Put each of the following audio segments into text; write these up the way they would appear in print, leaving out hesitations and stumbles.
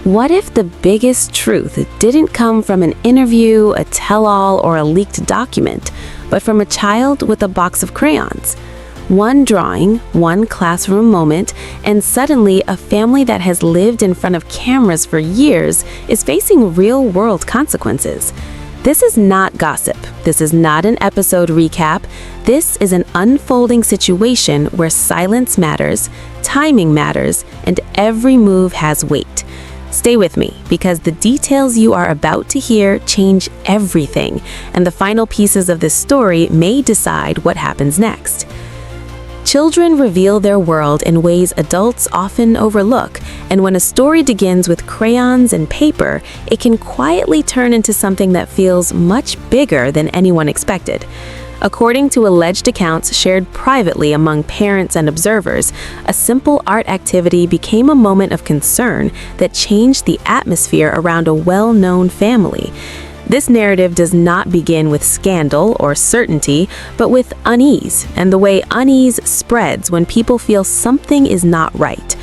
What if the biggest truth didn't come from an interview, a tell-all, or a leaked document, but from a child with a box of crayons? One drawing, one classroom moment, and suddenly a family that has lived in front of cameras for years is facing real-world consequences. This is not gossip. This is not an episode recap. This is an unfolding situation where silence matters, timing matters, and every move has weight. Stay with me, because the details you are about to hear change everything, and the final pieces of this story may decide what happens next. Children reveal their world in ways adults often overlook, and when a story begins with crayons and paper, it can quietly turn into something that feels much bigger than anyone expected. According to alleged accounts shared privately among parents and observers, a simple art activity became a moment of concern that changed the atmosphere around a well-known family. This narrative does not begin with scandal or certainty, but with unease, and the way unease spreads when people feel something is not right.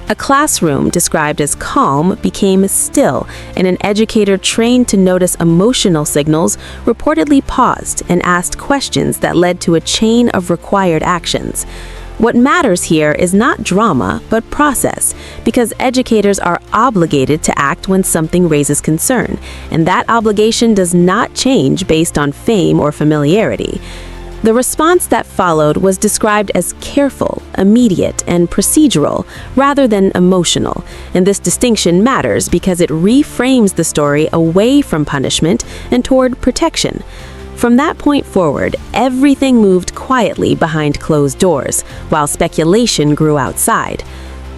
A classroom described as calm became still, and an educator trained to notice emotional signals reportedly paused and asked questions that led to a chain of required actions. What matters here is not drama, but process, because educators are obligated to act when something raises concern, and that obligation does not change based on fame or familiarity. The response that followed was described as careful, immediate, and procedural, rather than emotional, and this distinction matters because it reframes the story away from punishment and toward protection. From that point forward, everything moved quietly behind closed doors, while speculation grew outside.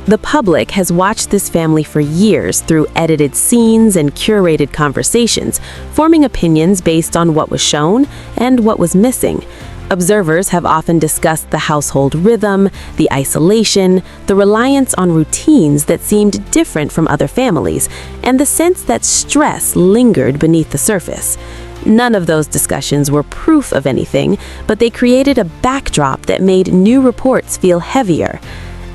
The public has watched this family for years through edited scenes and curated conversations, forming opinions based on what was shown and what was missing. Observers have often discussed the household rhythm, the isolation, the reliance on routines that seemed different from other families, and the sense that stress lingered beneath the surface. None of those discussions were proof of anything, but they created a backdrop that made new reports feel heavier.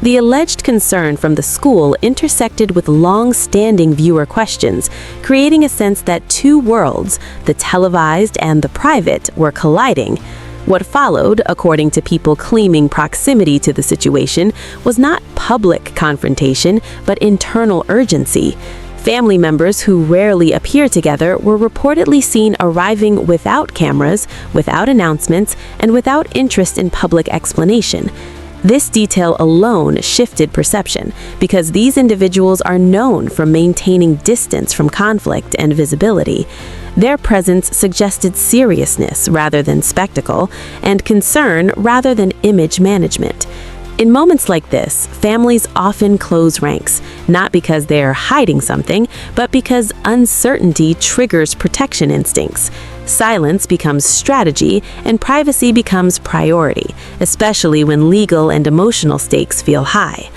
The alleged concern from the school intersected with long-standing viewer questions, creating a sense that two worlds, the televised and the private, were colliding. What followed, according to people claiming proximity to the situation, was not public confrontation, but internal urgency. Family members who rarely appear together were reportedly seen arriving without cameras, without announcements, and without interest in public explanation. This detail alone shifted perception, because these individuals are known for maintaining distance from conflict and visibility. Their presence suggested seriousness rather than spectacle, and concern rather than image management. In moments like this, families often close ranks, not because they are hiding something, but because uncertainty triggers protection instincts. Silence becomes strategy, and privacy becomes priority, especially when legal and emotional stakes feel high.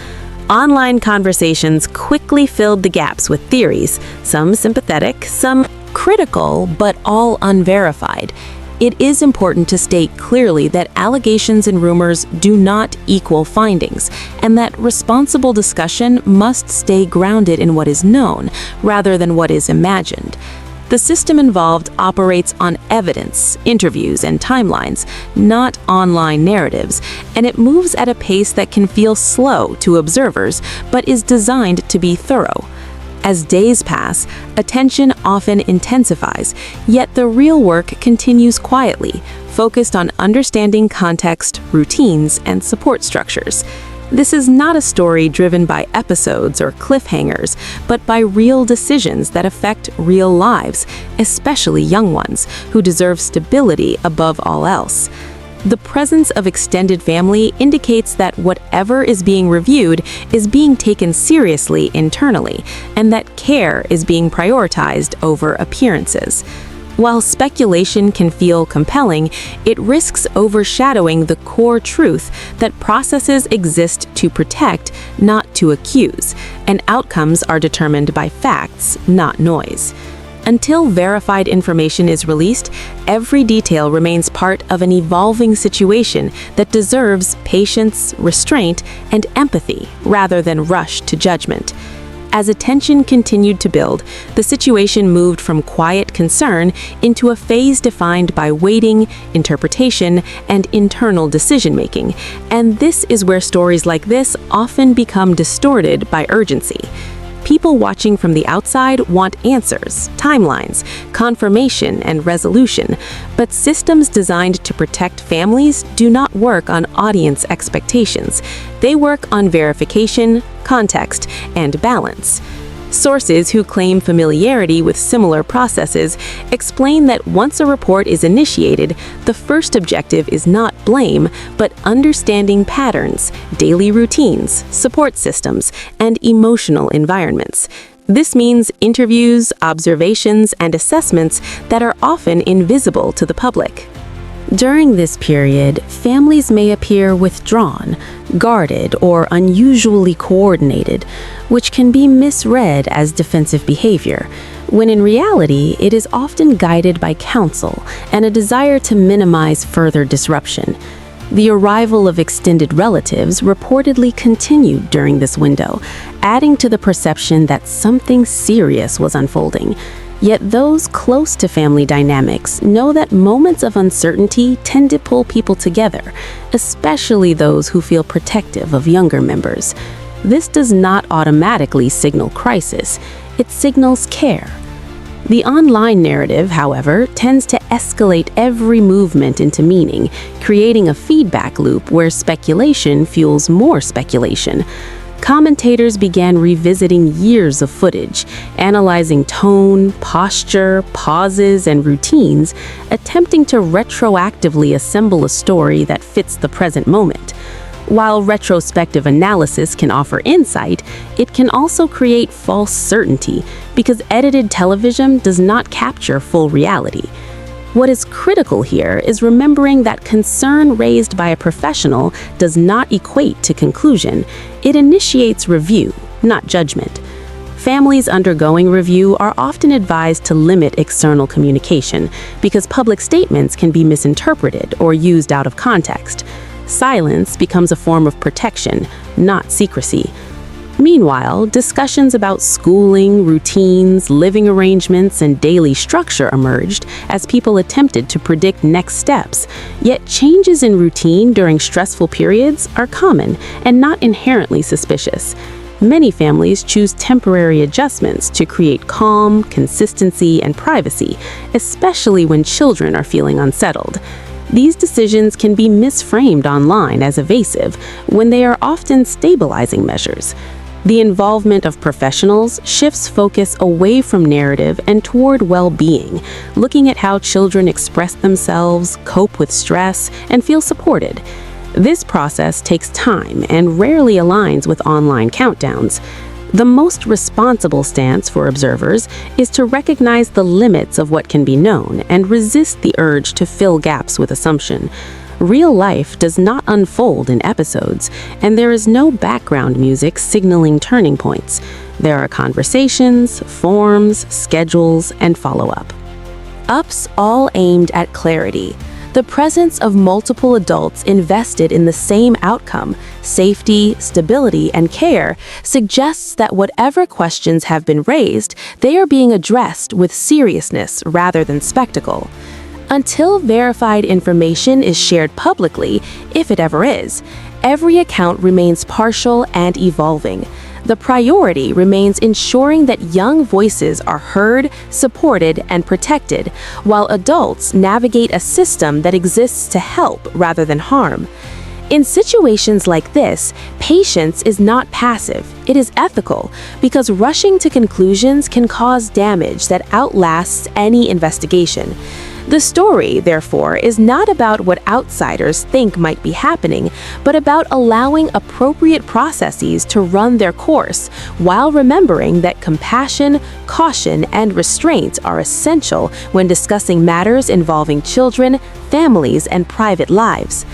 Online conversations quickly filled the gaps with theories, some sympathetic, some critical, but all unverified. It is important to state clearly that allegations and rumors do not equal findings, and that responsible discussion must stay grounded in what is known, rather than what is imagined. The system involved operates on evidence, interviews, and timelines, not online narratives, and it moves at a pace that can feel slow to observers, but is designed to be thorough. As days pass, attention often intensifies, yet the real work continues quietly, focused on understanding context, routines, and support structures. This is not a story driven by episodes or cliffhangers, but by real decisions that affect real lives, especially young ones, who deserve stability above all else. The presence of extended family indicates that whatever is being reviewed is being taken seriously internally, and that care is being prioritized over appearances. While speculation can feel compelling, it risks overshadowing the core truth that processes exist to protect, not to accuse, and outcomes are determined by facts, not noise. Until verified information is released, every detail remains part of an evolving situation that deserves patience, restraint, and empathy rather than rush to judgment. As attention continued to build, the situation moved from quiet concern into a phase defined by waiting, interpretation, and internal decision-making. And this is where stories like this often become distorted by urgency. People watching from the outside want answers, timelines, confirmation, and resolution, but systems designed to protect families do not work on audience expectations. They work on verification, context, and balance. Sources who claim familiarity with similar processes explain that once a report is initiated, the first objective is not blame, but understanding patterns, daily routines, support systems, and emotional environments. This means interviews, observations, and assessments that are often invisible to the public. During this period, families may appear withdrawn, guarded, or unusually coordinated, which can be misread as defensive behavior, when in reality, it is often guided by counsel and a desire to minimize further disruption. The arrival of extended relatives reportedly continued during this window, adding to the perception that something serious was unfolding. Yet those close to family dynamics know that moments of uncertainty tend to pull people together, especially those who feel protective of younger members. This does not automatically signal crisis, it signals care. The online narrative, however, tends to escalate every movement into meaning, creating a feedback loop where speculation fuels more speculation. Commentators began revisiting years of footage, analyzing tone, posture, pauses, and routines, attempting to retroactively assemble a story that fits the present moment. While retrospective analysis can offer insight, it can also create false certainty because edited television does not capture full reality. What is critical here is remembering that concern raised by a professional does not equate to conclusion. It initiates review, not judgment. Families undergoing review are often advised to limit external communication because public statements can be misinterpreted or used out of context. Silence becomes a form of protection, not secrecy. Meanwhile, discussions about schooling, routines, living arrangements, and daily structure emerged as people attempted to predict next steps. Yet changes in routine during stressful periods are common and not inherently suspicious. Many families choose temporary adjustments to create calm, consistency, and privacy, especially when children are feeling unsettled. These decisions can be misframed online as evasive when they are often stabilizing measures. The involvement of professionals shifts focus away from narrative and toward well-being, looking at how children express themselves, cope with stress, and feel supported. This process takes time and rarely aligns with online countdowns. The most responsible stance for observers is to recognize the limits of what can be known and resist the urge to fill gaps with assumption. Real life does not unfold in episodes, and there is no background music signaling turning points. There are conversations, forms, schedules, and follow-up. Ups all aimed at clarity. The presence of multiple adults invested in the same outcome, safety, stability, and care, suggests that whatever questions have been raised, they are being addressed with seriousness rather than spectacle. Until verified information is shared publicly, if it ever is, every account remains partial and evolving. The priority remains ensuring that young voices are heard, supported, and protected, while adults navigate a system that exists to help rather than harm. In situations like this, patience is not passive, it is ethical, because rushing to conclusions can cause damage that outlasts any investigation. The story, therefore, is not about what outsiders think might be happening, but about allowing appropriate processes to run their course, while remembering that compassion, caution, and restraint are essential when discussing matters involving children, families, and private lives.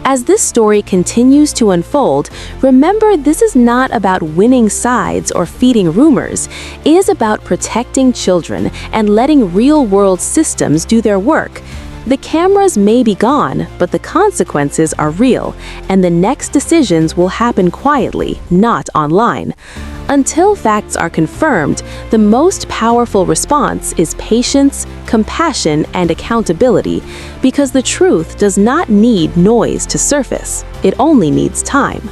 As this story continues to unfold, remember this is not about winning sides or feeding rumors. It is about protecting children and letting real-world systems do their work. The cameras may be gone, but the consequences are real, and the next decisions will happen quietly, not online. Until facts are confirmed, the most powerful response is patience, compassion, and accountability, because the truth does not need noise to surface. It only needs time.